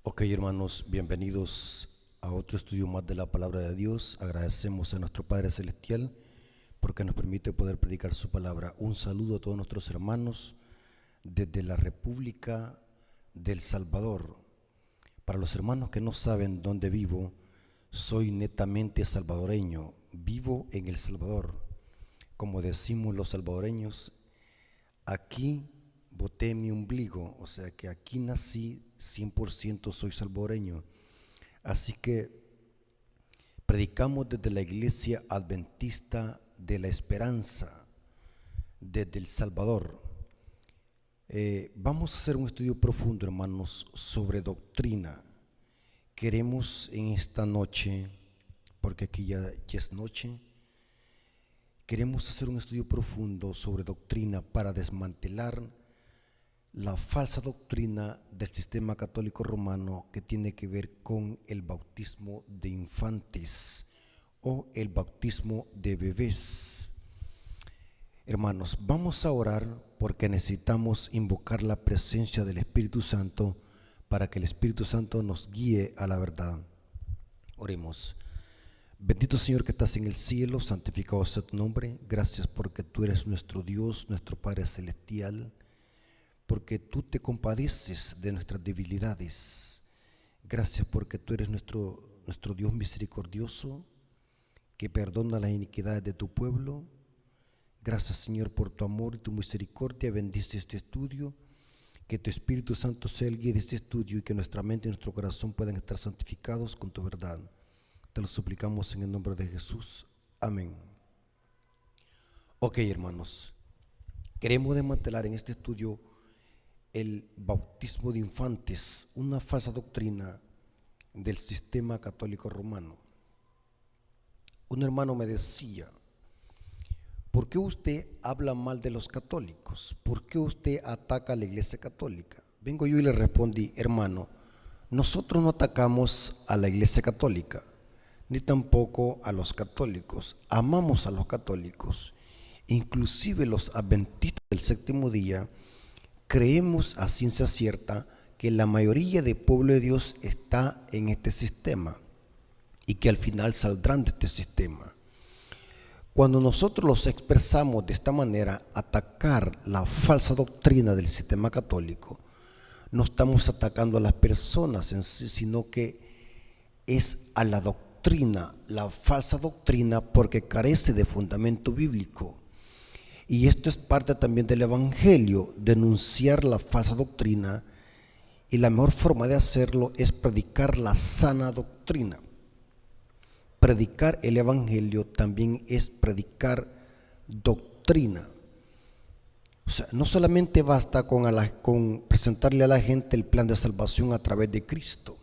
Ok, hermanos, bienvenidos a otro estudio más de la palabra de Dios. Agradecemos a nuestro Padre Celestial porque nos permite poder predicar su palabra. Un saludo a todos nuestros hermanos desde la República del Salvador. Para los hermanos que no saben dónde vivo, soy netamente salvadoreño. Vivo en El Salvador. Como decimos los salvadoreños, aquí boté mi ombligo, o sea que aquí nací, 100% soy salvadoreño. Así que predicamos desde la Iglesia Adventista de la Esperanza, desde El Salvador. Vamos a hacer un estudio profundo, hermanos, sobre doctrina. Queremos en esta noche, porque aquí ya es noche, queremos hacer un estudio profundo sobre doctrina para desmantelar la falsa doctrina del sistema católico romano que tiene que ver con el bautismo de infantes o el bautismo de bebés. Hermanos, vamos a orar porque necesitamos invocar la presencia del Espíritu Santo para que el Espíritu Santo nos guíe a la verdad. Oremos. Bendito Señor que estás en el cielo, santificado sea tu nombre. Gracias porque tú eres nuestro Dios, nuestro Padre Celestial, porque tú te compadeces de nuestras debilidades. Gracias porque tú eres nuestro Dios misericordioso, que perdona las iniquidades de tu pueblo. Gracias, Señor, por tu amor y tu misericordia. Bendice este estudio, que tu Espíritu Santo sea el guía de este estudio y que nuestra mente y nuestro corazón puedan estar santificados con tu verdad. Te lo suplicamos en el nombre de Jesús. Amén. Ok, hermanos, queremos desmantelar en este estudio el bautismo de infantes, una falsa doctrina del sistema católico romano. Un hermano me decía: ¿por qué usted habla mal de los católicos? ¿Por qué usted ataca a la Iglesia Católica? Vengo yo y le respondí: hermano, nosotros no atacamos a la Iglesia Católica, ni tampoco a los católicos. Amamos a los católicos. Inclusive los adventistas del séptimo día creemos a ciencia cierta que la mayoría del pueblo de Dios está en este sistema y que al final saldrán de este sistema. Cuando nosotros los expresamos de esta manera, atacar la falsa doctrina del sistema católico, no estamos atacando a las personas en sí, sino que es a la doctrina, la falsa doctrina, porque carece de fundamento bíblico. Y esto es parte también del Evangelio, denunciar la falsa doctrina, y la mejor forma de hacerlo es predicar la sana doctrina. Predicar el Evangelio también es predicar doctrina. O sea, no solamente basta con presentarle a la gente el plan de salvación a través de Cristo.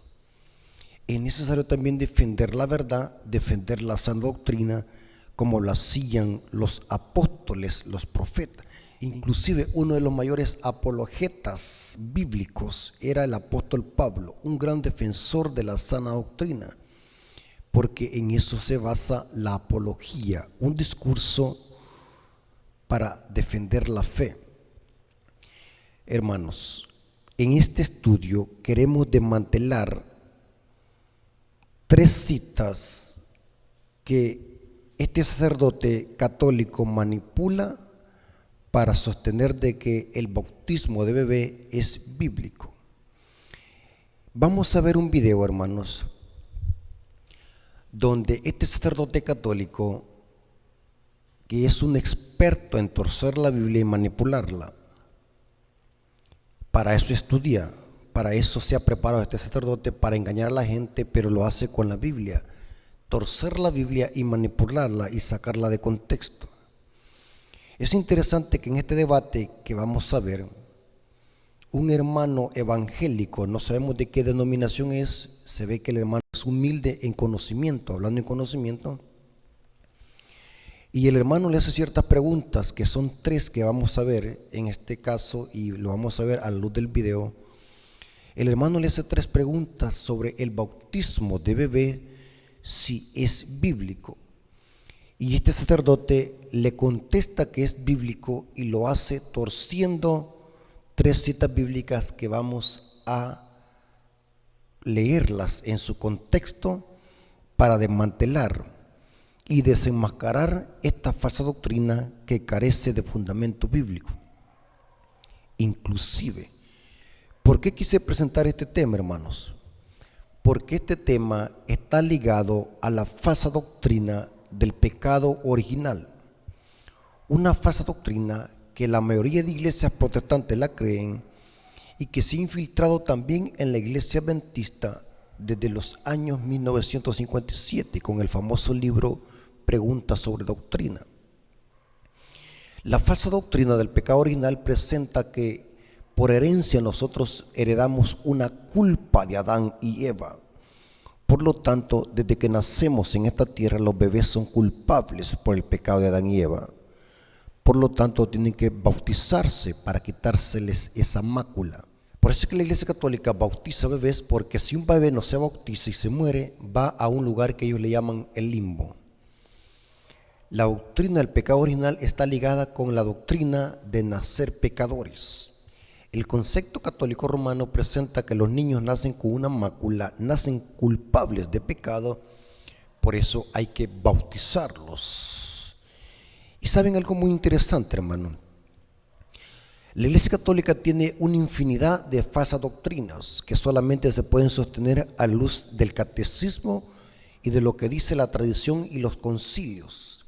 Es necesario también defender la verdad, defender la sana doctrina, como lo hacían los apóstoles, los profetas. Inclusive uno de los mayores apologetas bíblicos era el apóstol Pablo, un gran defensor de la sana doctrina, porque en eso se basa la apología, un discurso para defender la fe. Hermanos, en este estudio queremos desmantelar 3 citas que este sacerdote católico manipula para sostener de que el bautismo de bebé es bíblico. Vamos a ver un video, hermanos, donde este sacerdote católico, que es un experto en torcer la Biblia y manipularla, para eso estudia, para eso se ha preparado este sacerdote, para engañar a la gente, pero lo hace con la Biblia. Torcer la Biblia y manipularla y sacarla de contexto. Es interesante que en este debate que vamos a ver, un hermano evangélico, no sabemos de qué denominación es, se ve que el hermano es humilde en conocimiento, hablando en conocimiento, y el hermano le hace ciertas preguntas, que son 3 que vamos a ver en este caso, y lo vamos a ver a la luz del video. El hermano le hace 3 preguntas sobre el bautismo de bebé, si es bíblico, y este sacerdote le contesta que es bíblico y lo hace torciendo 3 citas bíblicas que vamos a leerlas en su contexto para desmantelar y desenmascarar esta falsa doctrina que carece de fundamento bíblico. Inclusive, ¿por qué quise presentar este tema, hermanos? Porque este tema está ligado a la falsa doctrina del pecado original. Una falsa doctrina que la mayoría de iglesias protestantes la creen y que se ha infiltrado también en la iglesia adventista desde los años 1957 con el famoso libro Preguntas sobre Doctrina. La falsa doctrina del pecado original presenta que por herencia nosotros heredamos una culpa de Adán y Eva. Por lo tanto, desde que nacemos en esta tierra, los bebés son culpables por el pecado de Adán y Eva. Por lo tanto, tienen que bautizarse para quitárseles esa mácula. Por eso es que la Iglesia Católica bautiza bebés, porque si un bebé no se bautiza y se muere, va a un lugar que ellos le llaman el limbo. La doctrina del pecado original está ligada con la doctrina de nacer pecadores. El concepto católico romano presenta que los niños nacen con una mácula, nacen culpables de pecado, por eso hay que bautizarlos. Y saben algo muy interesante, hermano. La Iglesia Católica tiene una infinidad de falsas doctrinas que solamente se pueden sostener a la luz del catecismo y de lo que dice la tradición y los concilios.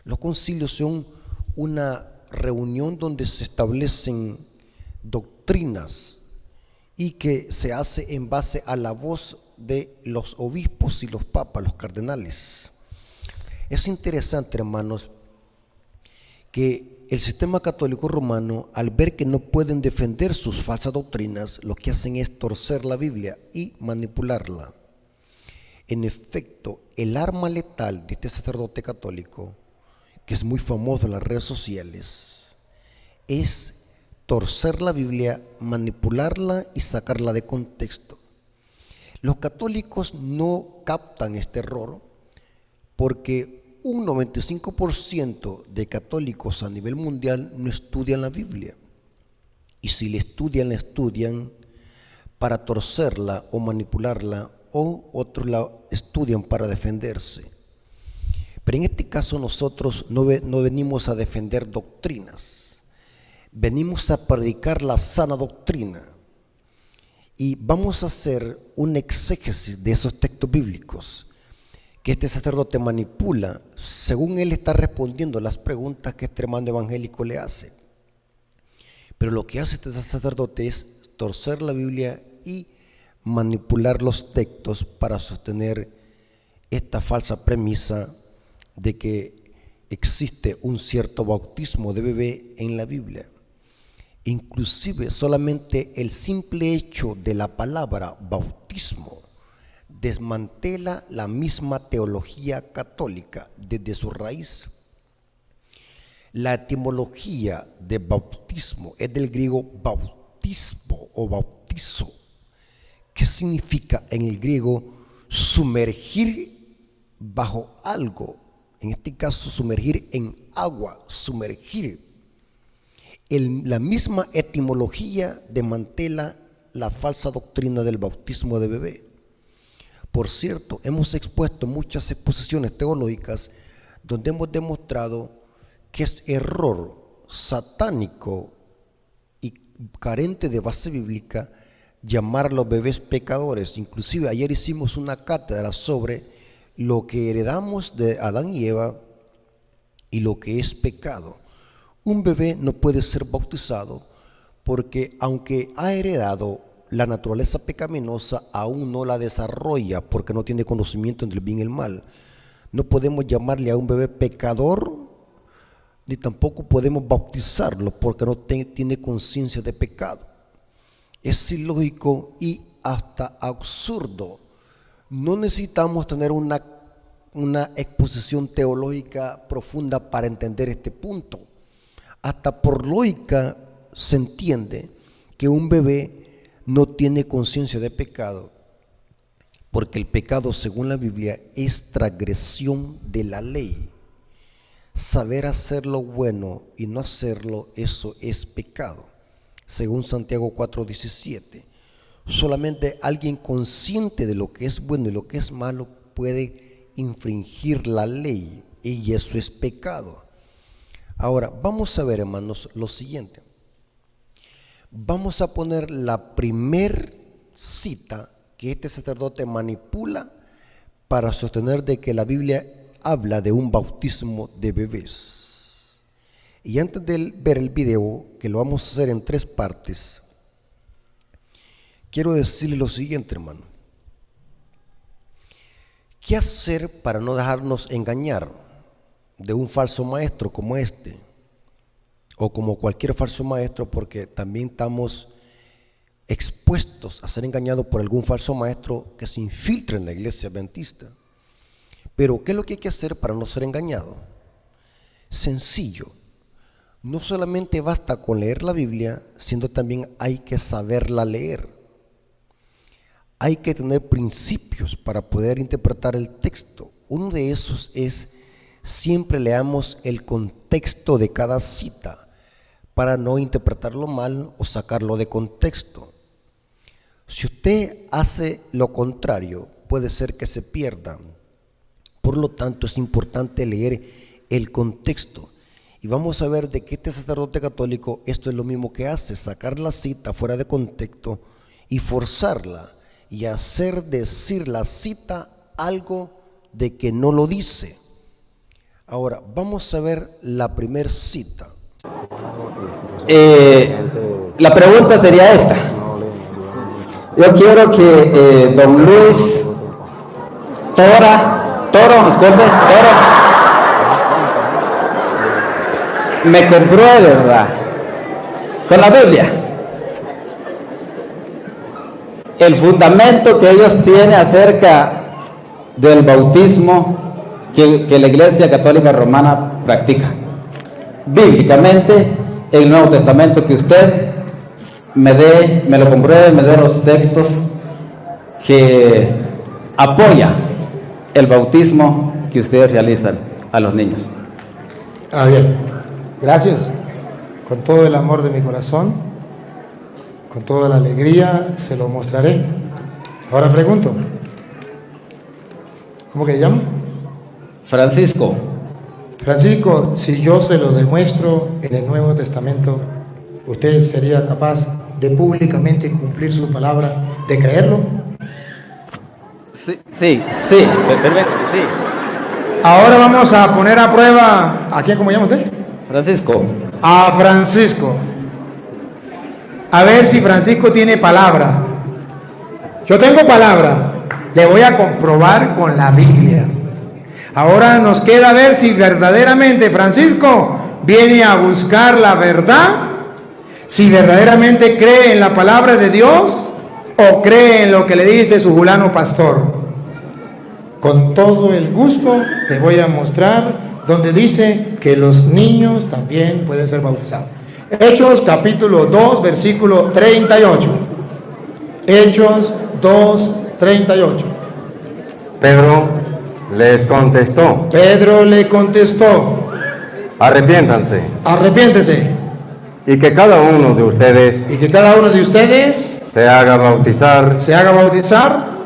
Los concilios son una reunión donde se establecen doctrinas y que se hace en base a la voz de los obispos y los papas, los cardenales. Es interesante, hermanos, que el sistema católico romano, al ver que no pueden defender sus falsas doctrinas, lo que hacen es torcer la Biblia y manipularla. En efecto, el arma letal de este sacerdote católico, que es muy famoso en las redes sociales, es torcer la Biblia, manipularla y sacarla de contexto. Los católicos no captan este error porque un 95% de católicos a nivel mundial no estudian la Biblia. Y si la estudian para torcerla o manipularla, o otros la estudian para defenderse. Pero en este caso nosotros no venimos a defender doctrinas, venimos a predicar la sana doctrina. Y vamos a hacer un exégesis de esos textos bíblicos que este sacerdote manipula según él está respondiendo las preguntas que este hermano evangélico le hace. Pero lo que hace este sacerdote es torcer la Biblia y manipular los textos para sostener esta falsa premisa de que existe un cierto bautismo de bebé en la Biblia. Inclusive solamente el simple hecho de la palabra bautismo desmantela la misma teología católica desde su raíz. La etimología de bautismo es del griego bautismo o bautizo, que significa en el griego sumergir bajo algo, en este caso sumergir en agua, sumergir. La misma etimología desmantela la falsa doctrina del bautismo de bebé. Por cierto, hemos expuesto muchas exposiciones teológicas donde hemos demostrado que es error satánico y carente de base bíblica llamar a los bebés pecadores. Inclusive ayer hicimos una cátedra sobre lo que heredamos de Adán y Eva y lo que es pecado. Un bebé no puede ser bautizado porque aunque ha heredado la naturaleza pecaminosa, aún no la desarrolla porque no tiene conocimiento entre el bien y el mal. No podemos llamarle a un bebé pecador, ni tampoco podemos bautizarlo porque no tiene conciencia de pecado. Es ilógico y hasta absurdo. No necesitamos tener una exposición teológica profunda para entender este punto. Hasta por lógica se entiende que un bebé no tiene conciencia de pecado, porque el pecado, según la Biblia, es transgresión de la ley. Saber hacer lo bueno y no hacerlo, eso es pecado, según Santiago 4:17. Solamente alguien consciente de lo que es bueno y lo que es malo puede infringir la ley, y eso es pecado. Ahora, vamos a ver, hermanos, lo siguiente. Vamos a poner la primer cita que este sacerdote manipula para sostener de que la Biblia habla de un bautismo de bebés. Y antes de ver el video, que lo vamos a hacer en 3 partes, quiero decirle lo siguiente, hermano. ¿Qué hacer para no dejarnos engañar de un falso maestro como este? O como cualquier falso maestro, porque también estamos expuestos a ser engañados por algún falso maestro que se infiltre en la iglesia adventista. Pero ¿qué es lo que hay que hacer para no ser engañado? Sencillo. No solamente basta con leer la Biblia, sino también hay que saberla leer. Hay que tener principios para poder interpretar el texto. Uno de esos es: siempre leamos el contexto de cada cita para no interpretarlo mal o sacarlo de contexto. Si usted hace lo contrario, puede ser que se pierda. Por lo tanto, es importante leer el contexto. Y vamos a ver de que este sacerdote católico esto es lo mismo que hace: sacar la cita fuera de contexto y forzarla y hacer decir la cita algo de que no lo dice. Ahora, vamos a ver la primer cita. La pregunta sería esta. Yo quiero que don Luis Toro, me compruebe, ¿verdad?, con la Biblia, el fundamento que ellos tienen acerca del bautismo que la Iglesia Católica Romana practica bíblicamente, el Nuevo Testamento, que usted me lo compruebe, me dé los textos que apoya el bautismo que ustedes realizan a los niños. Bien, gracias. Con todo el amor de mi corazón, con toda la alegría, se lo mostraré. Ahora pregunto, ¿cómo que se llama? Francisco. Francisco, si yo se lo demuestro en el Nuevo Testamento, ¿usted sería capaz de públicamente cumplir su palabra, de creerlo? Sí, perfecto, sí. Ahora vamos a poner a prueba, ¿a quién, cómo llama usted? Francisco. A Francisco. A ver si Francisco tiene palabra. Yo tengo palabra, le voy a comprobar con la Biblia. Ahora nos queda ver si verdaderamente Francisco viene a buscar la verdad, si verdaderamente cree en la palabra de Dios o cree en lo que le dice su fulano pastor. Con todo el gusto te voy a mostrar donde dice que los niños también pueden ser bautizados. Hechos capítulo 2, versículo 38. Hechos 2, 38. Pedro les contestó: Pedro le contestó: arrepiéntanse, arrepiéntese, y que cada uno de ustedes y que cada uno de ustedes se haga bautizar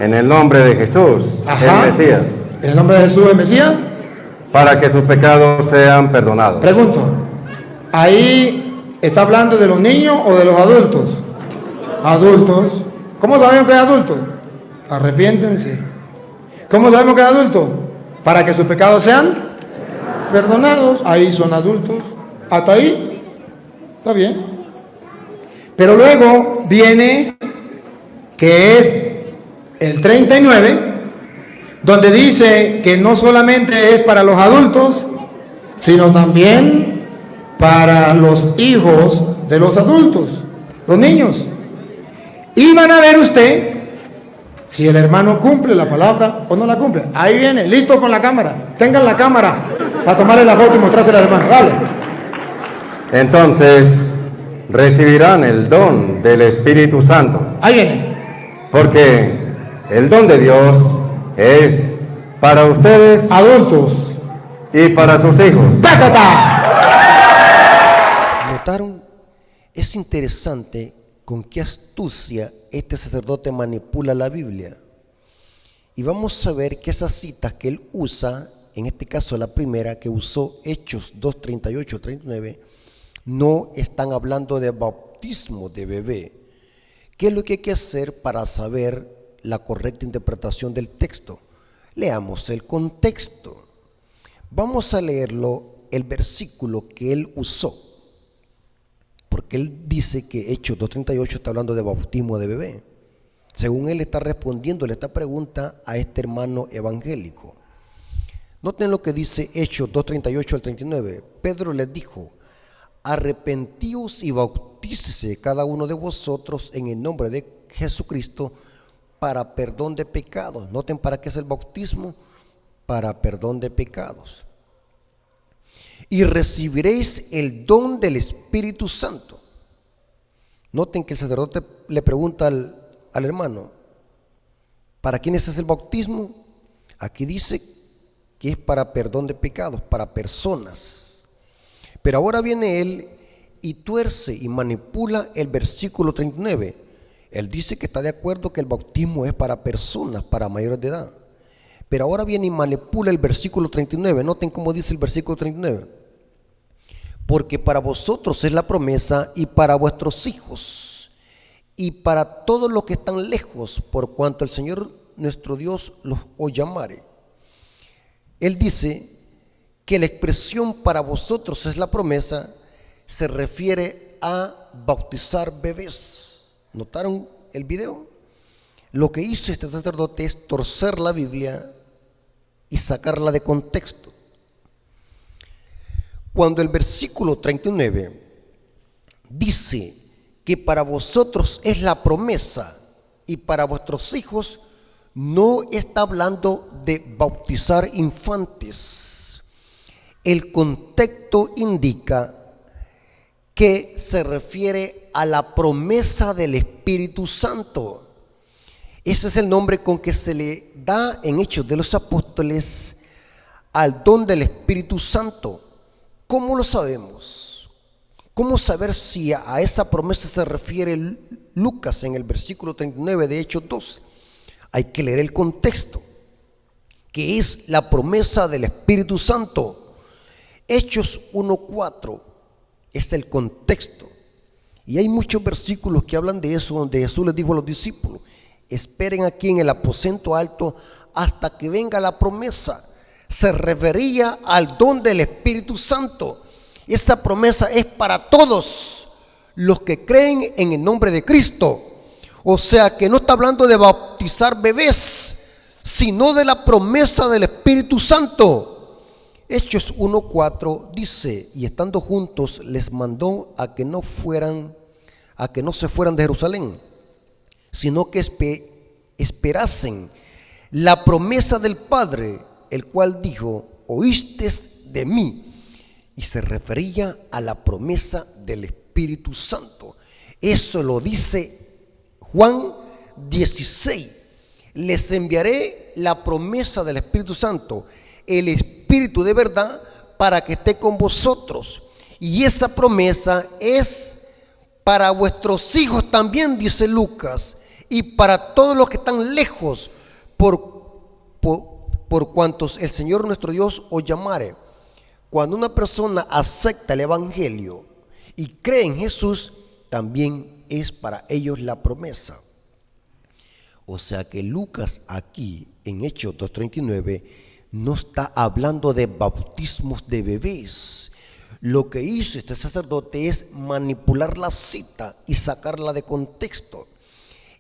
en el nombre de Jesús, el Mesías, en el nombre de Jesús, el Mesías, para que sus pecados sean perdonados. Pregunto, ¿ahí está hablando de los niños o de los adultos? Adultos. ¿Cómo sabemos que es adulto? Arrepiéntense. ¿Cómo sabemos que es adulto? Para que sus pecados sean perdonados. Ahí son adultos. Hasta ahí está bien. Pero luego viene, que es el 39, donde dice que no solamente es para los adultos, sino también para los hijos de los adultos, los niños. Y van a ver usted si el hermano cumple la palabra o no la cumple. Ahí viene, listo con la cámara. Tengan la cámara para tomarle la foto y mostrársela al hermano. Dale. Entonces recibirán el don del Espíritu Santo. Ahí viene. Porque el don de Dios es para ustedes, adultos, y para sus hijos. ¡Tácata! ¿Notaron? Es interesante con qué astucia este sacerdote manipula la Biblia. Y vamos a ver que esas citas que él usa, en este caso la primera que usó, Hechos 2, 38, 39, no están hablando de bautismo de bebé. ¿Qué es lo que hay que hacer para saber la correcta interpretación del texto? Leamos el contexto. Vamos a leerlo, el versículo que él usó, porque él dice que Hechos 2.38 está hablando de bautismo de bebé. Según él está respondiéndole esta pregunta a este hermano evangélico. Noten lo que dice Hechos 2.38 al 39. Pedro les dijo: arrepentíos y bautícese cada uno de vosotros en el nombre de Jesucristo para perdón de pecados. Noten para qué es el bautismo: para perdón de pecados. Y recibiréis el don del Espíritu Santo. Noten que el sacerdote le pregunta al hermano: ¿para quiénes es el bautismo? Aquí dice que es para perdón de pecados, para personas. Pero ahora viene él y tuerce y manipula el versículo 39. Él dice que está de acuerdo que el bautismo es para personas, para mayores de edad. Pero ahora viene y manipula el versículo 39. Noten cómo dice el versículo 39. Porque para vosotros es la promesa y para vuestros hijos y para todos los que están lejos, por cuanto el Señor nuestro Dios los os llamare. Él dice que la expresión para vosotros es la promesa se refiere a bautizar bebés. ¿Notaron el video? Lo que hizo este sacerdote es torcer la Biblia y sacarla de contexto. Cuando el versículo 39 dice que para vosotros es la promesa y para vuestros hijos, no está hablando de bautizar infantes. El contexto indica que se refiere a la promesa del Espíritu Santo. Ese es el nombre con que se le da en Hechos de los Apóstoles al don del Espíritu Santo. ¿Cómo lo sabemos? ¿Cómo saber si a esa promesa se refiere Lucas en el versículo 39 de Hechos 2? Hay que leer el contexto, que es la promesa del Espíritu Santo. Hechos 1:4 es el contexto. Y hay muchos versículos que hablan de eso, donde Jesús les dijo a los discípulos: esperen aquí en el aposento alto hasta que venga la promesa. Se refería al don del Espíritu Santo. Esta promesa es para todos los que creen en el nombre de Cristo. O sea que no está hablando de bautizar bebés, sino de la promesa del Espíritu Santo. Hechos 1:4 dice: y estando juntos les mandó a que no se fueran de Jerusalén, sino que esperasen la promesa del Padre, el cual dijo: oísteis de mí. Y se refería a la promesa del Espíritu Santo. Eso lo dice Juan 16. Les enviaré la promesa del Espíritu Santo, el Espíritu de verdad, para que esté con vosotros. Y esa promesa es para vuestros hijos también, dice Lucas, y para todos los que están lejos, por cuantos el Señor nuestro Dios os llamare. Cuando una persona acepta el Evangelio y cree en Jesús, también es para ellos la promesa. O sea que Lucas aquí en Hechos 2:39 no está hablando de bautismos de bebés. Lo que hizo este sacerdote es manipular la cita y sacarla de contexto.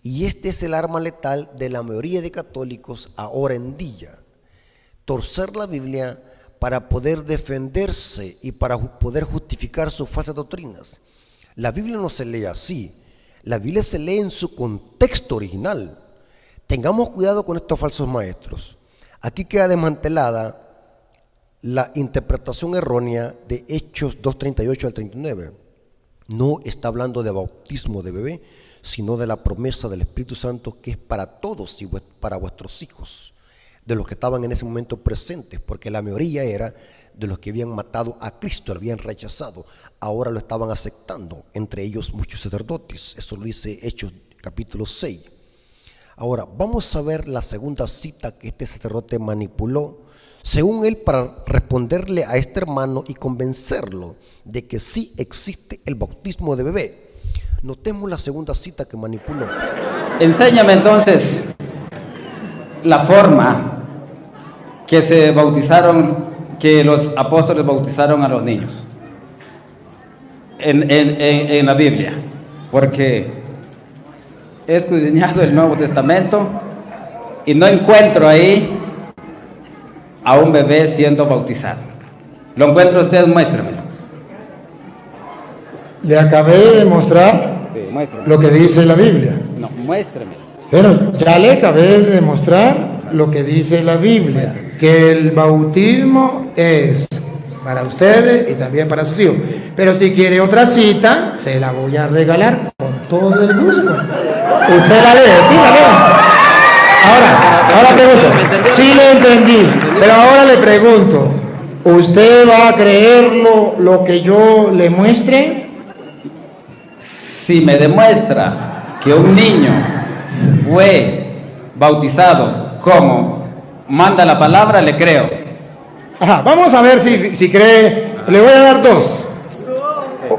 Y este es el arma letal de la mayoría de católicos ahora en día: torcer la Biblia para poder defenderse y para poder justificar sus falsas doctrinas. La Biblia no se lee así. La Biblia se lee en su contexto original. Tengamos cuidado con estos falsos maestros. Aquí queda desmantelada la interpretación errónea de Hechos 2:38 al 39. No está hablando de bautismo de bebé, sino de la promesa del Espíritu Santo, que es para todos y para vuestros hijos. de los que estaban en ese momento presentes, porque la mayoría era de los que habían matado a Cristo, lo habían rechazado, ahora lo estaban aceptando, entre ellos muchos sacerdotes. Eso lo dice Hechos capítulo 6. Ahora vamos a ver la segunda cita que este sacerdote manipuló, según él, para responderle a este hermano y convencerlo de que sí existe el bautismo de bebé. Notemos la segunda cita que manipuló. Enséñame entonces la forma que se bautizaron, que los apóstoles bautizaron a los niños en la Biblia, porque he escudriñado el Nuevo Testamento y no encuentro ahí a un bebé siendo bautizado. ¿Lo encuentra usted? Muéstremelo. Le acabé de demostrar Sí, muéstremelo. lo que dice la Biblia. No, muéstremelo. Pero ya le acabé de demostrar lo que dice la Biblia, que el bautismo es para ustedes y también para sus hijos. Pero si quiere otra cita, se la voy a regalar con todo el gusto. Usted la lee, sí la lee. Ahora pregunto, sí le entendí, pero ahora le pregunto, ¿usted va a creerlo lo que yo le muestre? Si me demuestra que un niño fue bautizado como manda la palabra, le creo. Ajá, vamos a ver si cree. Le voy a dar dos.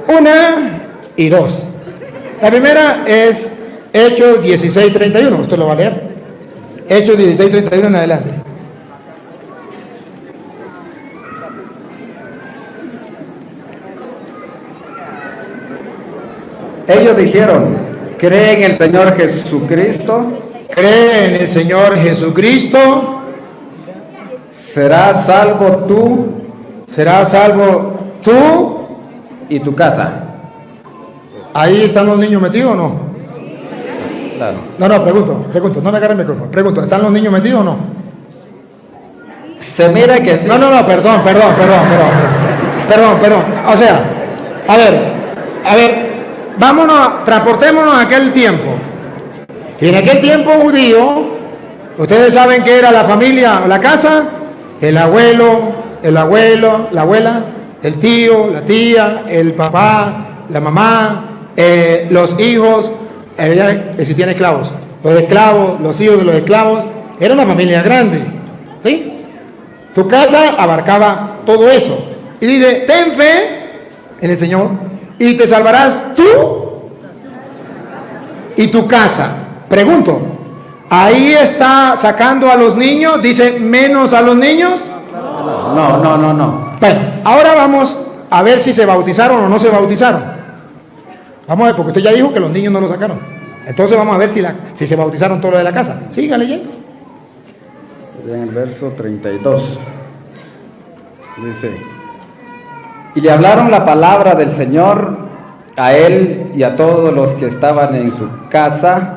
Una y dos. La primera es Hechos 16:31. Usted lo va a leer. Hechos 16:31 en adelante. Ellos dijeron, cree en el Señor Jesucristo, Cree en el Señor Jesucristo, serás salvo tú serás salvo tú. y tu casa. ¿Ahí están los niños metidos o no? Claro. No, pregunto, no me agarre el micrófono. Pregunto, ¿están los niños metidos o no? Se mira que sí. No, perdón. O sea, a ver, vámonos, transportémonos a aquel tiempo. Y en aquel tiempo judío, ustedes saben que era la familia, la casa, el abuelo, la abuela, el tío, la tía, el papá, la mamá, los hijos, existían esclavos. Los esclavos, los hijos de los esclavos, era una familia grande, ¿sí? Tu casa abarcaba todo eso. Y dice, ten fe en el Señor y te salvarás tú y tu casa. Pregunto, ¿ahí está sacando a los niños? Dice, menos a los niños. No. Bueno, ahora vamos a ver si se bautizaron o no se bautizaron. Vamos a ver, porque usted ya dijo que los niños no lo sacaron. Entonces vamos a ver si se bautizaron todos los de la casa. Siga leyendo. En el verso 32 dice, y le hablaron la palabra del Señor a él y a todos los que estaban en su casa,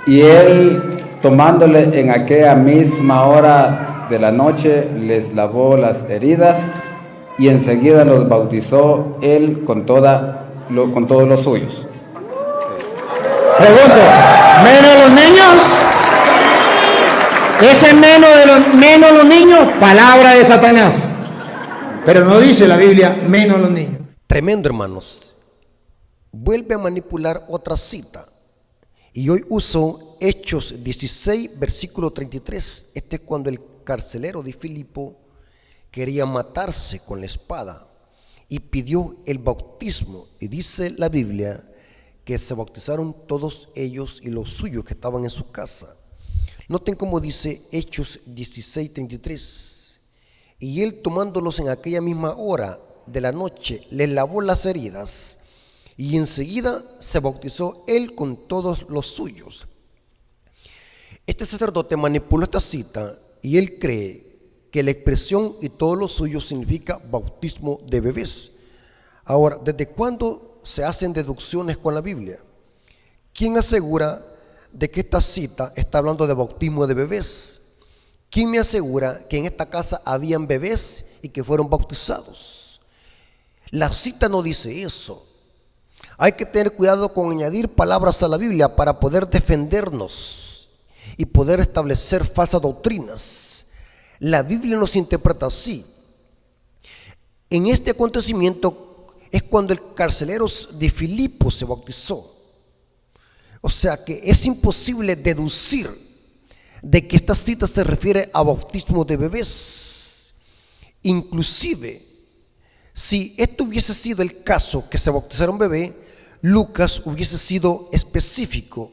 y él, tomándole en aquella misma hora de la noche, les lavó las heridas y enseguida los bautizó él con todos los suyos. Pregunto, ¿menos los niños? Ese menos los niños, palabra de Satanás. Pero no dice la Biblia, menos los niños. Tremendo, hermanos. Vuelve a manipular otra cita. Y hoy uso Hechos 16, versículo 33. Este es cuando el carcelero de Filipo quería matarse con la espada y pidió el bautismo. Y dice la Biblia que se bautizaron todos ellos y los suyos que estaban en su casa. Noten cómo dice Hechos 16, 33. Y él, tomándolos en aquella misma hora de la noche, les lavó las heridas y enseguida se bautizó él con todos los suyos. Este sacerdote manipuló esta cita y él cree que la expresión y todos los suyos significa bautismo de bebés. Ahora, ¿desde cuándo se hacen deducciones con la Biblia? ¿Quién asegura de que esta cita está hablando de bautismo de bebés? ¿Quién me asegura que en esta casa habían bebés y que fueron bautizados? La cita no dice eso. Hay que tener cuidado con añadir palabras a la Biblia para poder defendernos y poder establecer falsas doctrinas. La Biblia nos interpreta así. En este acontecimiento es cuando el carcelero de Filipo se bautizó. O sea que es imposible deducir de que esta cita se refiere a bautismo de bebés. Inclusive, si esto hubiese sido el caso, que se bautizara un bebé, Lucas hubiese sido específico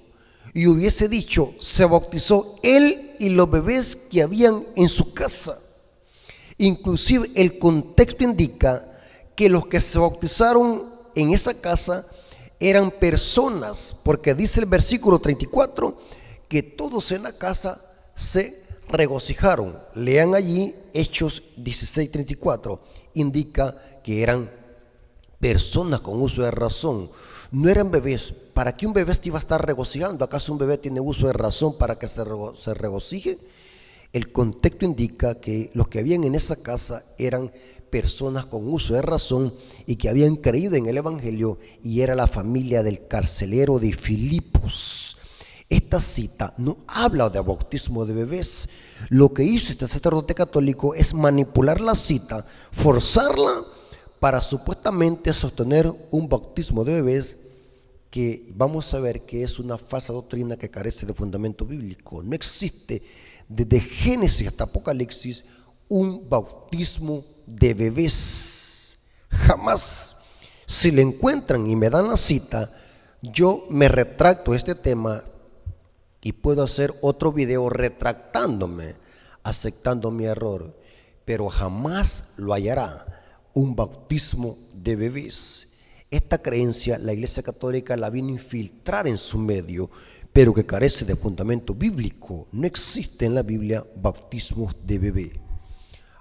y hubiese dicho: se bautizó él y los bebés que habían en su casa. Inclusive el contexto indica que los que se bautizaron en esa casa eran personas, porque dice el versículo 34 que todos en la casa se regocijaron. Lean allí Hechos 16:34, indica que eran personas con uso de razón, no eran bebés. ¿Para qué un bebé se iba a estar regocijando? ¿Acaso un bebé tiene uso de razón para que se regocije? El contexto indica que los que habían en esa casa eran personas con uso de razón y que habían creído en el Evangelio, y era la familia del carcelero de Filipos. Esta cita no habla de bautismo de bebés. Lo que hizo este sacerdote católico es manipular la cita, forzarla para supuestamente sostener un bautismo de bebés, que vamos a ver que es una falsa doctrina que carece de fundamento bíblico. No existe desde Génesis hasta Apocalipsis un bautismo de bebés. Jamás. Si le encuentran y me dan la cita, yo me retracto este tema y puedo hacer otro video retractándome, aceptando mi error, pero jamás lo hallará un bautismo de bebés. Esta creencia la Iglesia Católica la vino a infiltrar en su medio, pero que carece de fundamento bíblico. No existe en la Biblia bautismos de bebé.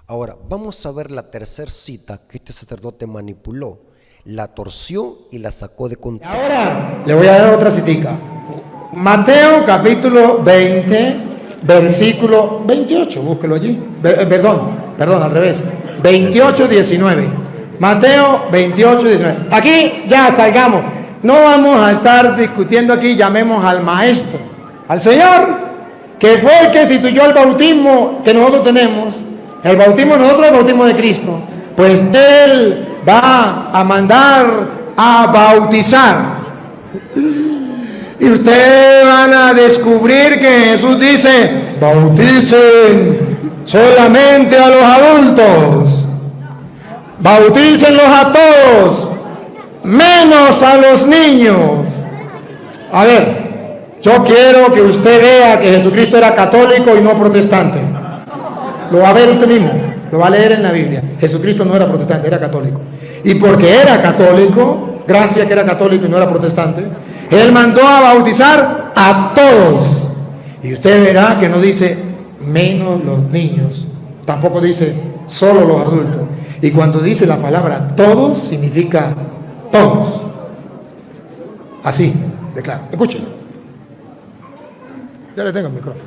Ahora, vamos a ver la tercera cita que este sacerdote manipuló, la torció y la sacó de contexto. Ahora le voy a dar otra citica. Mateo capítulo 20, versículo 28, búsquelo allí. Perdón, al revés. 28, 19. Mateo 28, 19. Aquí ya salgamos. No vamos a estar discutiendo aquí, llamemos al maestro, al Señor, que fue el que instituyó el bautismo que nosotros tenemos. El bautismo de nosotros es el bautismo de Cristo. Pues Él va a mandar a bautizar. Y ustedes van a descubrir que Jesús dice: bauticen solamente a los adultos, bautícenlos a todos, menos a los niños. A ver, yo quiero que usted vea que Jesucristo era católico y no protestante. Lo va a ver usted mismo, lo va a leer en la Biblia. Jesucristo no era protestante, era católico. Y porque era católico, gracias a que era católico y no era protestante, Él mandó a bautizar a todos. Y usted verá que no dice menos los niños, tampoco dice solo los adultos. Y cuando dice la palabra todos, significa todos. Así de claro. Escúchenlo. Ya le tengo el micrófono.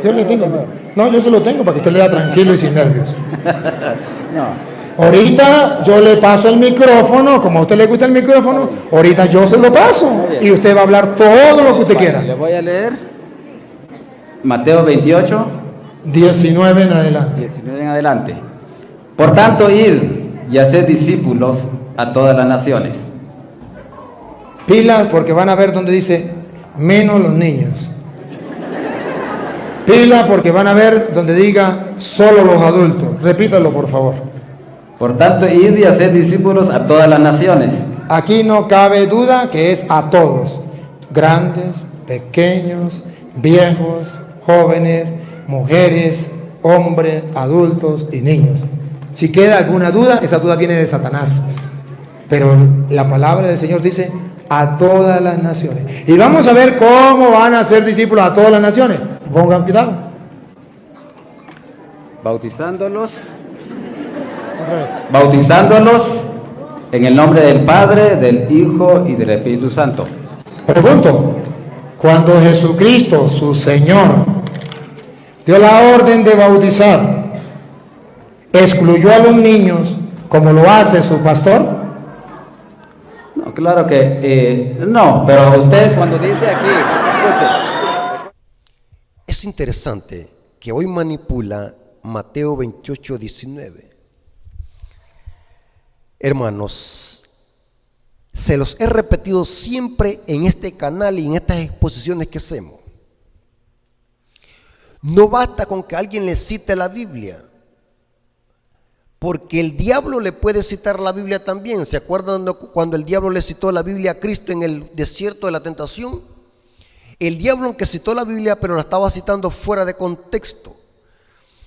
Yo le tengo. No, yo se lo tengo para que usted lea tranquilo y sin nervios. No. Ahorita yo le paso el micrófono, como a usted le gusta el micrófono, ahorita yo se lo paso y usted va a hablar todo lo que usted quiera. Le voy a leer Mateo 28, 19 en adelante. 19 en adelante. Por tanto, id y haced discípulos a todas las naciones. Pilas, porque van a ver donde dice menos los niños. Pilas, porque van a ver donde diga solo los adultos. Repítalo, por favor. Por tanto, id y haced discípulos a todas las naciones. Aquí no cabe duda que es a todos, grandes, pequeños, viejos, jóvenes, mujeres, hombres, adultos y niños. Si queda alguna duda, esa duda viene de Satanás. Pero la palabra del Señor dice a todas las naciones. Y vamos a ver cómo van a ser discípulos a todas las naciones. Pongan cuidado. Bautizándolos en el nombre del Padre, del Hijo y del Espíritu Santo. Pregunto, cuando Jesucristo, su Señor, dio la orden de bautizar, ¿excluyó a los niños como lo hace su pastor? No, claro que no, pero usted cuando dice aquí, escuche, Es interesante que hoy manipula Mateo 28, 19. Hermanos, se los he repetido siempre en este canal y en estas exposiciones que hacemos. No basta con que alguien le cite la Biblia, porque el diablo le puede citar la Biblia también. ¿Se acuerdan cuando el diablo le citó la Biblia a Cristo en el desierto de la tentación? El diablo, aunque citó la Biblia, pero la estaba citando fuera de contexto.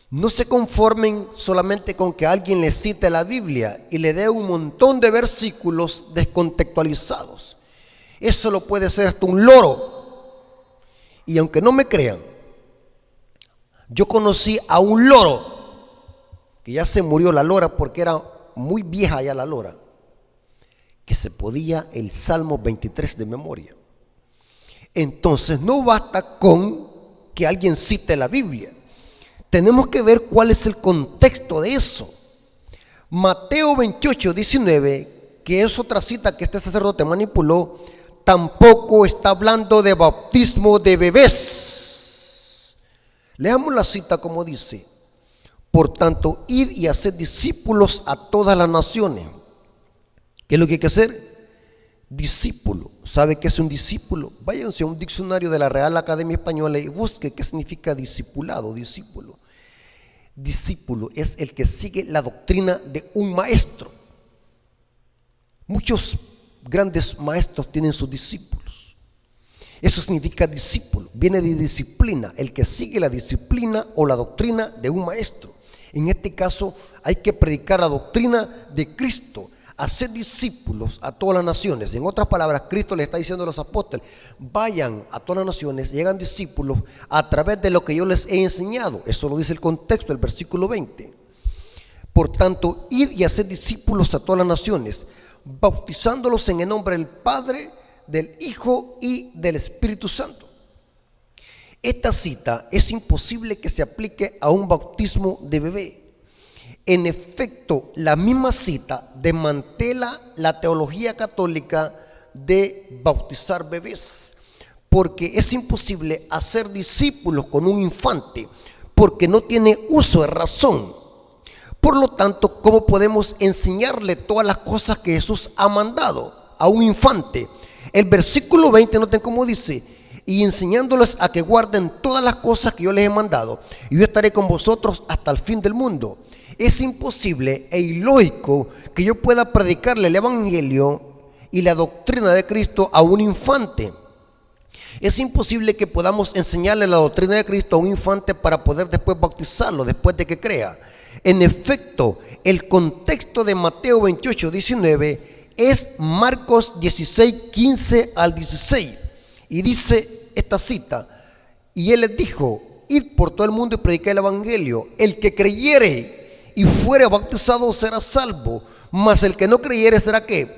No se conformen solamente con que alguien le cite la Biblia y le dé un montón de versículos descontextualizados. Eso lo puede ser hasta un loro. Y aunque no me crean, yo conocí a un loro, que ya se murió la lora porque era muy vieja ya la lora, que se podía el Salmo 23 de memoria. Entonces no basta con que alguien cite la Biblia. Tenemos que ver cuál es el contexto de eso. Mateo 28, 19, que es otra cita que este sacerdote manipuló, tampoco está hablando de bautismo de bebés. Leamos la cita como dice: por tanto, id y haced discípulos a todas las naciones. ¿Qué es lo que hay que hacer? Discípulo. ¿Sabe qué es un discípulo? Váyanse a un diccionario de la Real Academia Española y busque qué significa discipulado, discípulo. Discípulo es el que sigue la doctrina de un maestro. Muchos grandes maestros tienen sus discípulos. Eso significa discípulo, viene de disciplina, el que sigue la disciplina o la doctrina de un maestro. En este caso hay que predicar la doctrina de Cristo, hacer discípulos a todas las naciones. En otras palabras, Cristo le está diciendo a los apóstoles: vayan a todas las naciones y hagan discípulos a través de lo que yo les he enseñado. Eso lo dice el contexto del versículo 20. Por tanto, id y haced discípulos a todas las naciones, bautizándolos en el nombre del Padre, del Hijo y del Espíritu Santo. Esta cita es imposible que se aplique a un bautismo de bebé. En efecto, la misma cita desmantela la teología católica de bautizar bebés, porque es imposible hacer discípulos con un infante, porque no tiene uso de razón. Por lo tanto, ¿cómo podemos enseñarle todas las cosas que Jesús ha mandado a un infante? El versículo 20, noten cómo dice: y enseñándoles a que guarden todas las cosas que yo les he mandado, y yo estaré con vosotros hasta el fin del mundo. Es imposible e ilógico que yo pueda predicarle el evangelio y la doctrina de Cristo a un infante. Es imposible que podamos enseñarle la doctrina de Cristo a un infante para poder después bautizarlo después de que crea. En efecto, el contexto de Mateo 28, 19 es Marcos 16, 15 al 16. Y dice esta cita: y él les dijo: id por todo el mundo y predicad el evangelio. El que creyere y fuere bautizado será salvo, mas el que no creyere será ¿qué?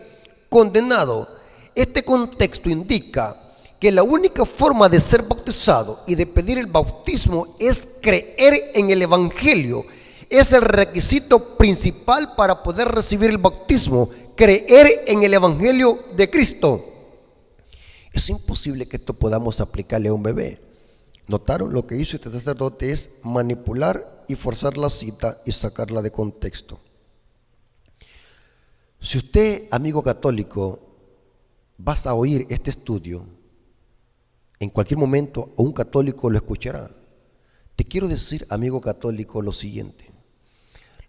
Condenado. Este contexto indica que la única forma de ser bautizado y de pedir el bautismo es creer en el evangelio. Es el requisito principal para poder recibir el bautismo: creer en el evangelio de Cristo. Es imposible que esto podamos aplicarle a un bebé. ¿Notaron? Lo que hizo este sacerdote es manipular y forzar la cita y sacarla de contexto. Si usted, amigo católico, vas a oír este estudio, en cualquier momento un católico lo escuchará. Te quiero decir, amigo católico, lo siguiente: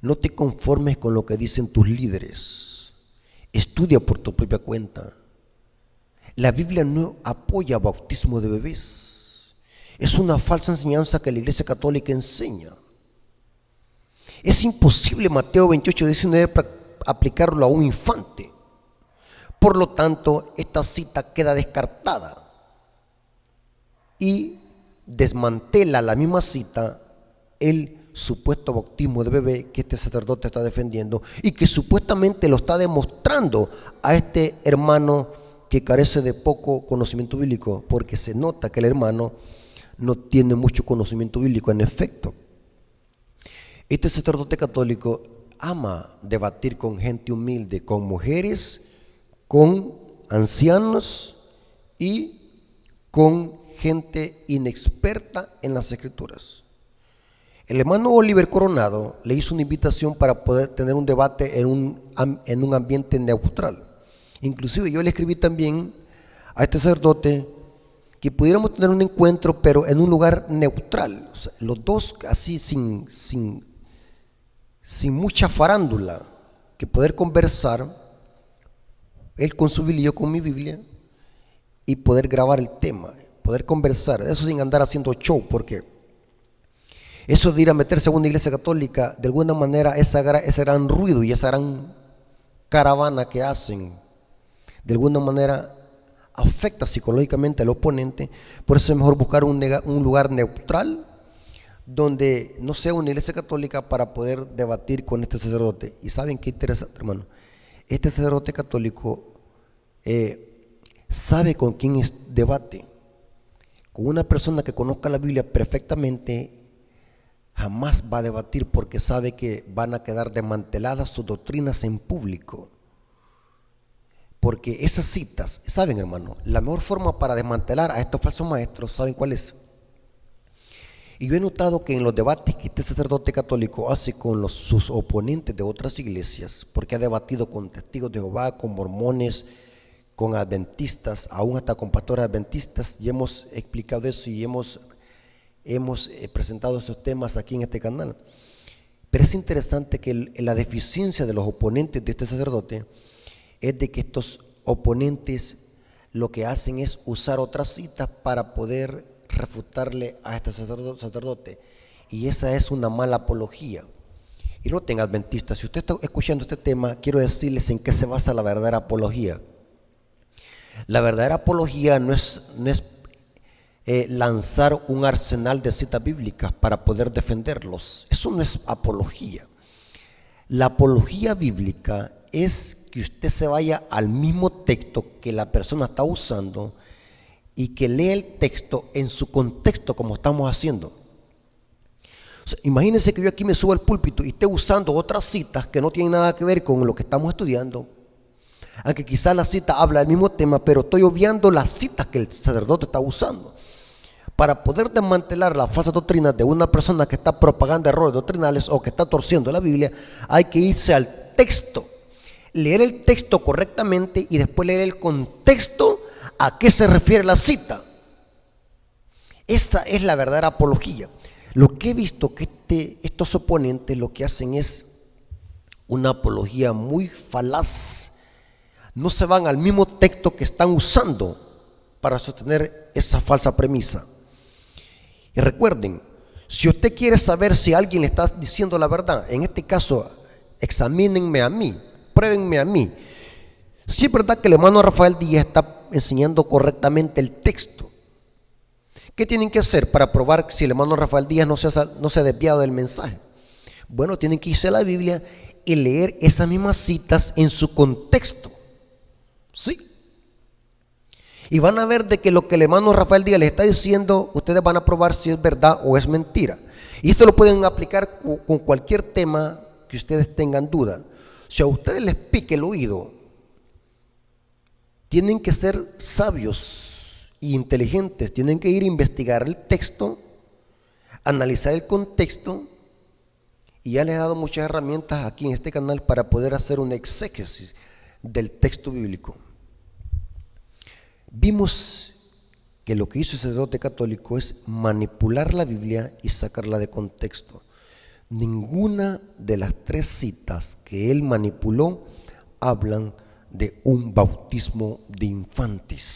no te conformes con lo que dicen tus líderes. Estudia por tu propia cuenta. La Biblia no apoya bautismo de bebés. Es una falsa enseñanza que la Iglesia Católica enseña. Es imposible Mateo 28, 19 aplicarlo a un infante. Por lo tanto, esta cita queda descartada y desmantela la misma cita el supuesto bautismo de bebé que este sacerdote está defendiendo y que supuestamente lo está demostrando a este hermano que carece de poco conocimiento bíblico, porque se nota que el hermano no tiene mucho conocimiento bíblico. En efecto, este sacerdote católico ama debatir con gente humilde, con mujeres, con ancianos y con gente inexperta en las Escrituras. El hermano Oliver Coronado le hizo una invitación para poder tener un debate en un ambiente neutral. Inclusive yo le escribí también a este sacerdote que pudiéramos tener un encuentro, pero en un lugar neutral, o sea, los dos así sin mucha farándula, que poder conversar, él con su Biblia y yo con mi Biblia, y poder grabar el tema, poder conversar, eso sin andar haciendo show, porque eso de ir a meterse a una iglesia católica, de alguna manera ese gran ruido y esa gran caravana que hacen, de alguna manera afecta psicológicamente al oponente. Por eso es mejor buscar un lugar neutral donde no sea una iglesia católica para poder debatir con este sacerdote. Y saben qué interesante, hermano, este sacerdote católico sabe con quién debate. Con una persona que conozca la Biblia perfectamente jamás va a debatir, porque sabe que van a quedar desmanteladas sus doctrinas en público. Porque esas citas, saben, hermano, la mejor forma para desmantelar a estos falsos maestros, ¿saben cuál es? Y yo he notado que en los debates que este sacerdote católico hace con sus oponentes de otras iglesias, porque ha debatido con testigos de Jehová, con mormones, con adventistas, aún hasta con pastores adventistas, y hemos explicado eso y hemos presentado esos temas aquí en este canal. Pero es interesante que la deficiencia de los oponentes de este sacerdote es de que estos oponentes lo que hacen es usar otras citas para poder refutarle a este sacerdote, y esa es una mala apología. Y no tenga adventistas, si usted está escuchando este tema, quiero decirles en qué se basa la verdadera apología. La verdadera apología no es lanzar un arsenal de citas bíblicas para poder defenderlos. Eso no es apología. La apología bíblica es que usted se vaya al mismo texto que la persona está usando y que lea el texto en su contexto, como estamos haciendo. O sea, imagínense que yo aquí me subo al púlpito y esté usando otras citas que no tienen nada que ver con lo que estamos estudiando, aunque quizás la cita habla del mismo tema, pero estoy obviando las citas que el sacerdote está usando. Para poder desmantelar las falsas doctrinas de una persona que está propagando errores doctrinales o que está torciendo la Biblia, hay que irse al texto, leer el texto correctamente y después leer el contexto a qué se refiere la cita. Esa es la verdadera apología. Lo que he visto que estos oponentes lo que hacen es una apología muy falaz. No se van al mismo texto que están usando para sostener esa falsa premisa. Y recuerden, si usted quiere saber si alguien le está diciendo la verdad, en este caso, examínenme a mí, pruébenme a mí. Si es verdad que el hermano Rafael Díaz está enseñando correctamente el texto, ¿qué tienen que hacer para probar si el hermano Rafael Díaz no se ha desviado del mensaje? Bueno, tienen que irse a la Biblia y leer esas mismas citas en su contexto. ¿Sí? Y van a ver de que lo que el hermano Rafael Díaz les está diciendo, ustedes van a probar si es verdad o es mentira. Y esto lo pueden aplicar con cualquier tema que ustedes tengan duda. Si a ustedes les pique el oído, tienen que ser sabios e inteligentes, tienen que ir a investigar el texto, analizar el contexto, y ya les he dado muchas herramientas aquí en este canal para poder hacer una exégesis del texto bíblico. Vimos que lo que hizo el sacerdote católico es manipular la Biblia y sacarla de contexto. Ninguna de las tres citas que él manipuló hablan de un bautismo de infantes.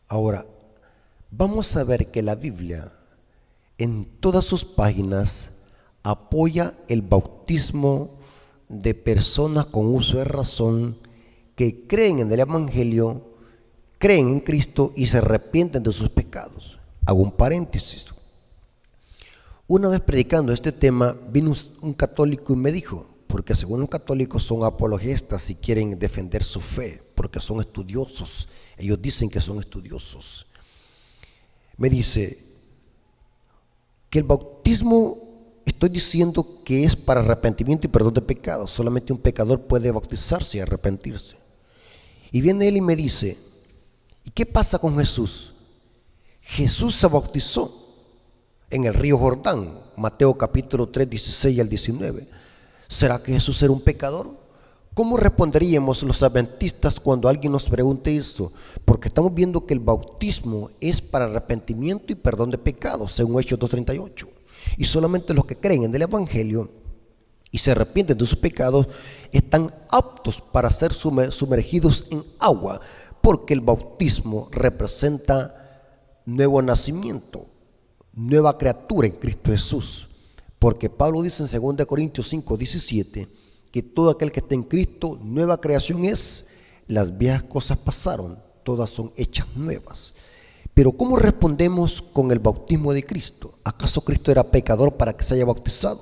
Ahora, vamos a ver que la Biblia en todas sus páginas apoya el bautismo de personas con uso de razón que creen en el Evangelio, creen en Cristo y se arrepienten de sus pecados. Hago un paréntesis. Una vez predicando este tema, vino un católico y me dijo, porque según los católicos son apologistas y quieren defender su fe, porque son estudiosos, ellos dicen que son estudiosos. Me dice que el bautismo, estoy diciendo que es para arrepentimiento y perdón de pecados, solamente un pecador puede bautizarse y arrepentirse. Y viene él y me dice, ¿Y qué pasa con Jesús? Jesús se bautizó en el río Jordán, Mateo capítulo 3, 16 al 19. ¿Será que Jesús era un pecador? ¿Cómo responderíamos los adventistas cuando alguien nos pregunte eso? Porque estamos viendo que el bautismo es para arrepentimiento y perdón de pecados, según Hechos 2:38. Y solamente los que creen en el Evangelio y se arrepienten de sus pecados están aptos para ser sumergidos en agua, porque el bautismo representa nuevo nacimiento, nueva criatura en Cristo Jesús. Porque Pablo dice en 2 Corintios 5:17 que todo aquel que está en Cristo, nueva creación es, las viejas cosas pasaron, todas son hechas nuevas. Pero ¿cómo respondemos con el bautismo de Cristo? ¿Acaso Cristo era pecador para que se haya bautizado?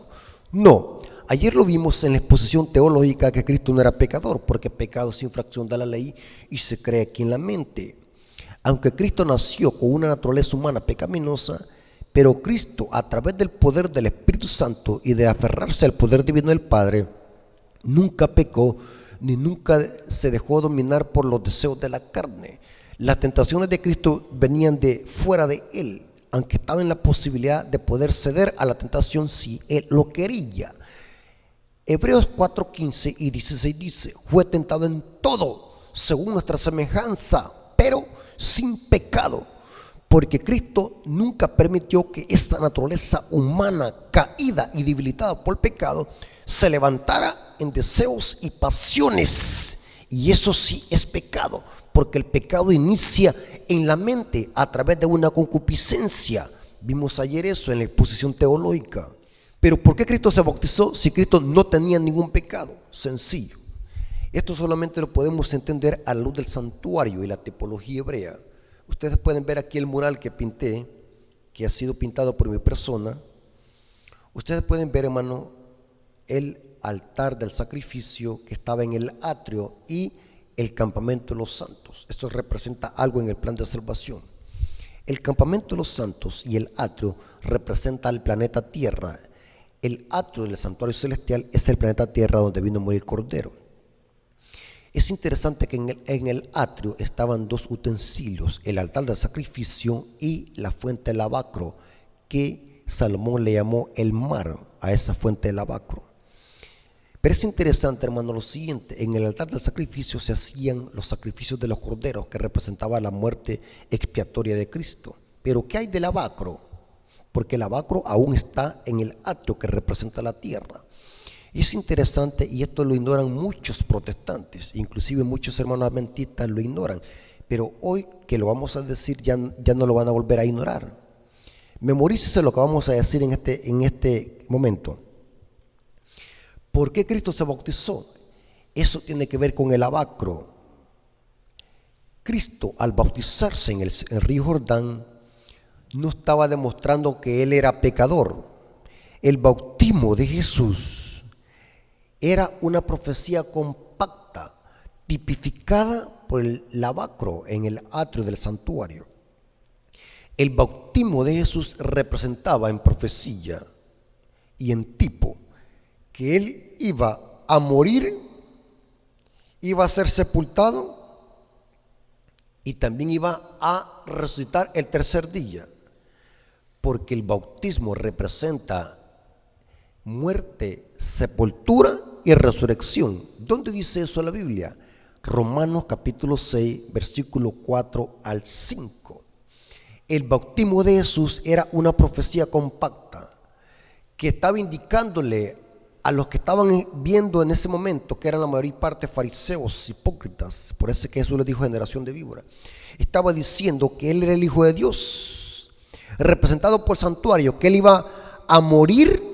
No. Ayer lo vimos en la exposición teológica que Cristo no era pecador, porque pecado es infracción de la ley y se cree aquí en la mente. Aunque Cristo nació con una naturaleza humana pecaminosa, pero Cristo, a través del poder del Espíritu Santo y de aferrarse al poder divino del Padre, nunca pecó ni nunca se dejó dominar por los deseos de la carne. Las tentaciones de Cristo venían de fuera de él, aunque estaba en la posibilidad de poder ceder a la tentación si él lo quería. Hebreos 4:15 y 16 dice: fue tentado en todo según nuestra semejanza, pero sin pecado, porque Cristo nunca permitió que esta naturaleza humana caída y debilitada por el pecado se levantara en deseos y pasiones. Y eso sí es pecado, porque el pecado inicia en la mente a través de una concupiscencia. Vimos ayer eso en la exposición teológica. Pero ¿por qué Cristo se bautizó si Cristo no tenía ningún pecado? Sencillo. Esto solamente lo podemos entender a la luz del santuario y la tipología hebrea. Ustedes pueden ver aquí el mural que pinté, que ha sido pintado por mi persona. Ustedes pueden ver, hermano, el altar del sacrificio que estaba en el atrio y el campamento de los santos. Esto representa algo en el plan de salvación. El campamento de los santos y el atrio representa al planeta Tierra. El atrio del santuario celestial es el planeta Tierra donde vino a morir el Cordero. Es interesante que en el atrio estaban dos utensilios: el altar del sacrificio y la fuente del lavacro, que Salomón le llamó el mar a esa fuente del lavacro. Pero es interesante, hermano, lo siguiente: en el altar del sacrificio se hacían los sacrificios de los corderos, que representaba la muerte expiatoria de Cristo. Pero ¿qué hay del lavacro? Porque el lavacro aún está en el atrio que representa la tierra. Y es interesante, y esto lo ignoran muchos protestantes, inclusive muchos hermanos adventistas lo ignoran, pero hoy que lo vamos a decir ya no lo van a volver a ignorar. Memorícese lo que vamos a decir en este momento. ¿Por qué Cristo se bautizó? Eso tiene que ver con el lavacro. Cristo, al bautizarse en el río Jordán, no estaba demostrando que él era pecador. El bautismo de Jesús era una profecía compacta, tipificada por el lavacro en el atrio del santuario. El bautismo de Jesús representaba en profecía y en tipo que él iba a morir, iba a ser sepultado y también iba a resucitar el tercer día. Porque el bautismo representa muerte, sepultura y resurrección. ¿Dónde dice eso la Biblia? Romanos capítulo 6, versículo 4 al 5. El bautismo de Jesús era una profecía compacta que estaba indicándole a los que estaban viendo en ese momento, que eran la mayor parte fariseos, hipócritas, por eso es que Jesús les dijo generación de víbora, estaba diciendo que él era el Hijo de Dios, representado por el santuario, que él iba a morir,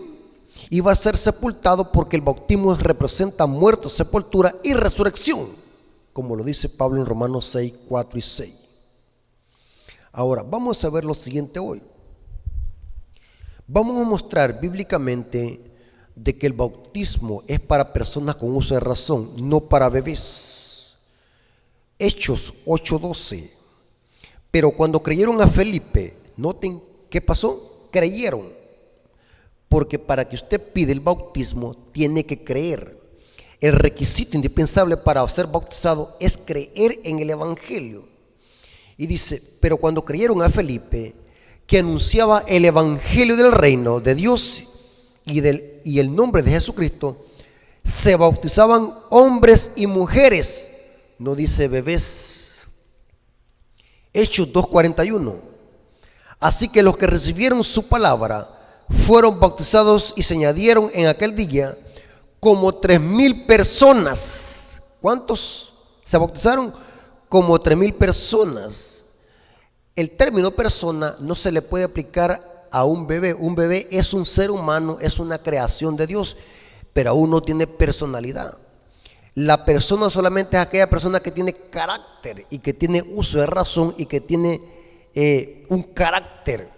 iba a ser sepultado, porque el bautismo representa muerte, sepultura y resurrección, como lo dice Pablo en Romanos 6, 4 y 6. Ahora, vamos a ver lo siguiente hoy. Vamos a mostrar bíblicamente de que el bautismo es para personas con uso de razón, no para bebés. Hechos 8:12. Pero cuando creyeron a Felipe, noten qué pasó, creyeron. Porque para que usted pida el bautismo tiene que creer. El requisito indispensable para ser bautizado es creer en el Evangelio. Y dice, pero cuando creyeron a Felipe, que anunciaba el evangelio del reino de Dios y el nombre de Jesucristo, se bautizaban hombres y mujeres. No dice bebés. Hechos 2:41. Así que los que recibieron su palabra fueron bautizados y se añadieron en aquel día como 3,000 personas. ¿Cuántos se bautizaron? Como 3,000 personas. El término persona no se le puede aplicar a un bebé. Un bebé es un ser humano, es una creación de Dios, pero aún no tiene personalidad. La persona solamente es aquella persona que tiene carácter y que tiene uso de razón y que tiene un carácter.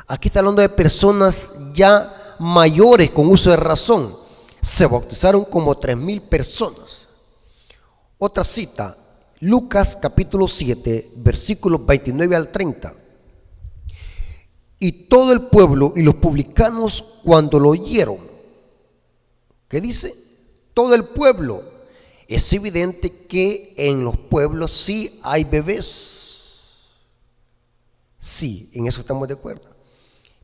Aquí está hablando de personas ya mayores con uso de razón. Se bautizaron como 3,000 personas. Otra cita, Lucas capítulo 7, versículos 29 al 30. Y todo el pueblo y los publicanos cuando lo oyeron, ¿qué dice? Todo el pueblo. Es evidente que en los pueblos sí hay bebés. Sí, en eso estamos de acuerdo.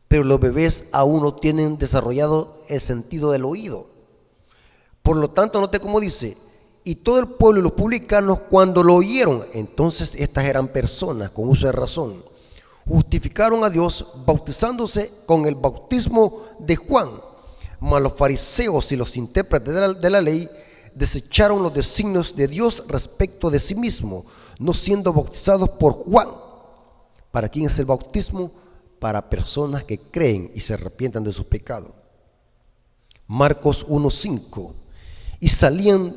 Pero los bebés aún no tienen desarrollado el sentido del oído. Por lo tanto, note cómo dice, y todo el pueblo y los publicanos cuando lo oyeron, entonces estas eran personas con uso de razón, justificaron a Dios bautizándose con el bautismo de Juan. Mas los fariseos y los intérpretes de la ley desecharon los designios de Dios respecto de sí mismo, no siendo bautizados por Juan. ¿Para quién es el bautismo? Para personas que creen y se arrepientan de sus pecados. Marcos 1:5. Y salían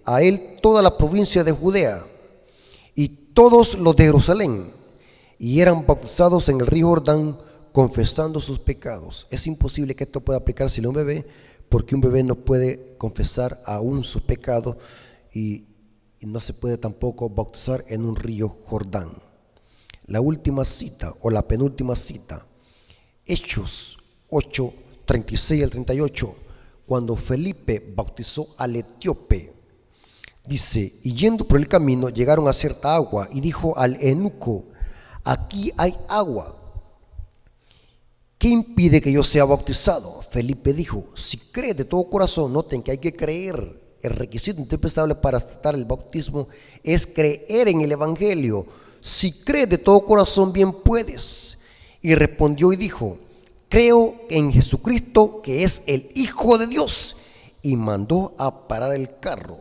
a él toda la provincia de Judea y todos los de Jerusalén, y eran bautizados en el río Jordán, confesando sus pecados. Es imposible que esto pueda aplicarse a un bebé, porque un bebé no puede confesar aún sus pecados y no se puede tampoco bautizar en un río Jordán. La última cita o la penúltima cita, Hechos 8:36 al 38, cuando Felipe bautizó al etíope, dice, y yendo por el camino llegaron a cierta agua y dijo al eunuco, aquí hay agua, ¿qué impide que yo sea bautizado? Felipe dijo, si crees de todo corazón, noten que hay que creer. El requisito indispensable para aceptar el bautismo es creer en el evangelio. Si crees de todo corazón, bien puedes. Y respondió y dijo, creo en Jesucristo, que es el Hijo de Dios. Y mandó a parar el carro.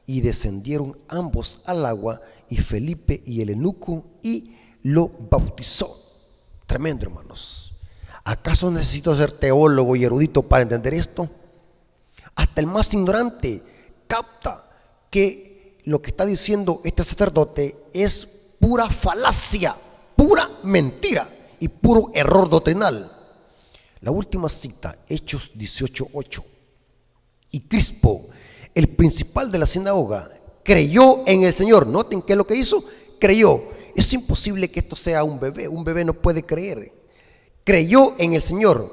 Y descendieron ambos al agua, y Felipe y el eunuco, y lo bautizó. Tremendo, hermanos. ¿Acaso necesito ser teólogo y erudito para entender esto? Hasta el más ignorante capta que lo que está diciendo este sacerdote es pura falacia, pura mentira y puro error doctrinal. La última cita, Hechos 18:8. Y Crispo, el principal de la sinagoga, creyó en el Señor. Noten qué es lo que hizo, creyó. Es imposible que esto sea un bebé no puede creer. Creyó en el Señor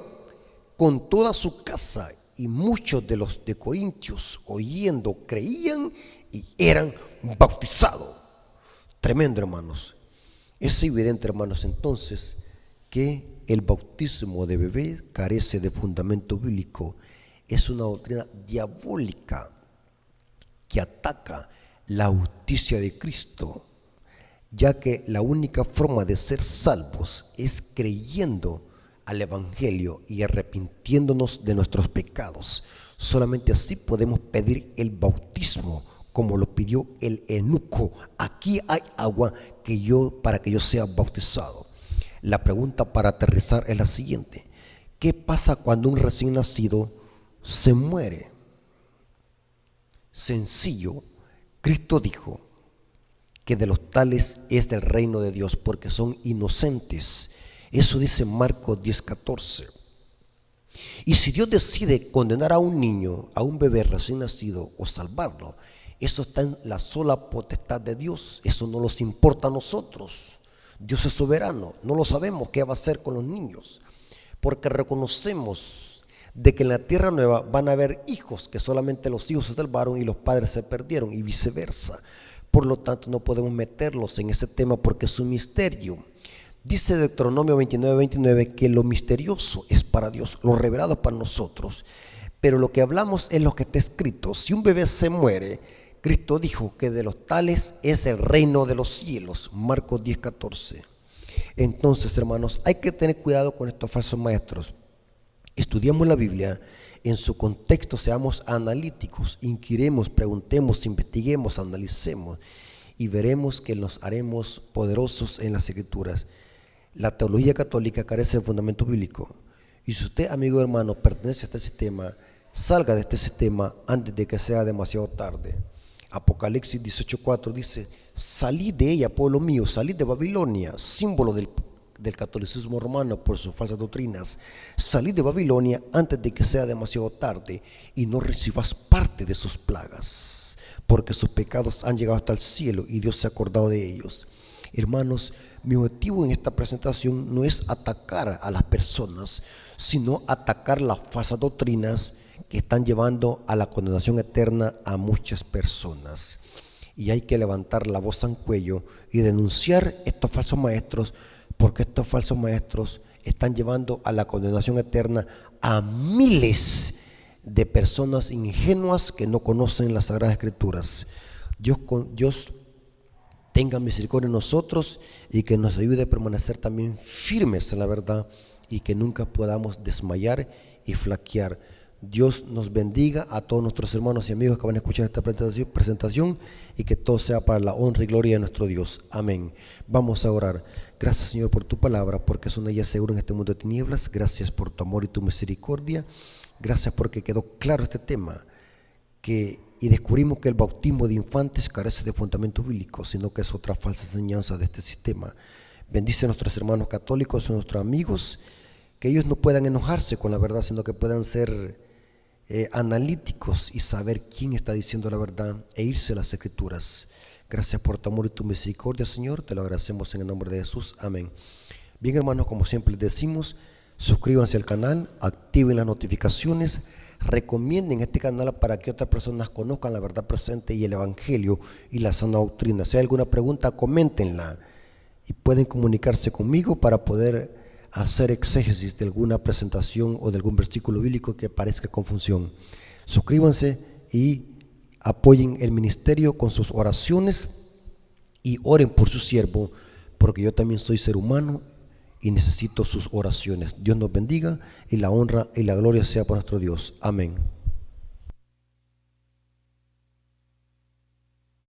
con toda su casa, y muchos de los de Corintios, oyendo, creían y eran bautizados. Tremendo, hermanos. Es evidente, hermanos, entonces, que el bautismo de bebé carece de fundamento bíblico. Es una doctrina diabólica que ataca la justicia de Cristo, ya que la única forma de ser salvos es creyendo al evangelio y arrepintiéndonos de nuestros pecados. Solamente así podemos pedir el bautismo, como lo pidió el eunuco. Aquí hay agua para que yo sea bautizado. La pregunta para aterrizar es la siguiente: ¿qué pasa cuando un recién nacido se muere? Sencillo. Cristo dijo que de los tales es del reino de Dios, porque son inocentes. Eso dice Marcos 10:14. Y si Dios decide condenar a un niño, a un bebé recién nacido, o salvarlo, eso está en la sola potestad de Dios. Eso no nos importa a nosotros. Dios es soberano. No lo sabemos qué va a hacer con los niños, porque reconocemos de que en la tierra nueva van a haber hijos, que solamente los hijos se salvaron y los padres se perdieron, y viceversa. Por lo tanto, no podemos meterlos en ese tema porque es un misterio. Dice Deuteronomio 29:29 que lo misterioso es para Dios, lo revelado para nosotros. Pero lo que hablamos es lo que está escrito. Si un bebé se muere, Cristo dijo que de los tales es el reino de los cielos. Marcos 10:14. Entonces, hermanos, hay que tener cuidado con estos falsos maestros. Estudiamos la Biblia en su contexto, seamos analíticos, inquiremos, preguntemos, investiguemos, analicemos y veremos que nos haremos poderosos en las Escrituras. La teología católica carece de fundamento bíblico. Y si usted, amigo hermano, pertenece a este sistema, salga de este sistema antes de que sea demasiado tarde. Apocalipsis 18:4 dice: salid de ella, pueblo mío, salid de Babilonia, símbolo del catolicismo romano por sus falsas doctrinas. Salid de Babilonia antes de que sea demasiado tarde y no recibas parte de sus plagas, porque sus pecados han llegado hasta el cielo y Dios se ha acordado de ellos. Hermanos, mi objetivo en esta presentación no es atacar a las personas, sino atacar las falsas doctrinas que están llevando a la condenación eterna a muchas personas. Y hay que levantar la voz en cuello y denunciar estos falsos maestros, porque estos falsos maestros están llevando a la condenación eterna a miles de personas ingenuas que no conocen las Sagradas Escrituras. Dios tenga misericordia de nosotros y que nos ayude a permanecer también firmes en la verdad y que nunca podamos desmayar y flaquear. Dios nos bendiga a todos nuestros hermanos y amigos que van a escuchar esta presentación y que todo sea para la honra y gloria de nuestro Dios. Amén. Vamos a orar. Gracias, Señor, por tu palabra, porque es una guía segura en este mundo de tinieblas. Gracias por tu amor y tu misericordia. Gracias porque quedó claro este tema y descubrimos que el bautismo de infantes carece de fundamento bíblico, sino que es otra falsa enseñanza de este sistema. Bendice a nuestros hermanos católicos, a nuestros amigos, que ellos no puedan enojarse con la verdad, sino que puedan ser analíticos y saber quién está diciendo la verdad e irse a las Escrituras. Gracias por tu amor y tu misericordia, Señor, te lo agradecemos en el nombre de Jesús, amén. Bien, hermanos, como siempre les decimos, suscríbanse al canal, activen las notificaciones, recomienden este canal para que otras personas conozcan la verdad presente y el Evangelio y la sana doctrina. Si hay alguna pregunta, coméntenla y pueden comunicarse conmigo para poder hacer exégesis de alguna presentación o de algún versículo bíblico que parezca confusión. Suscríbanse y apoyen el ministerio con sus oraciones y oren por su siervo, porque yo también soy ser humano y necesito sus oraciones. Dios nos bendiga y la honra y la gloria sea por nuestro Dios. Amén.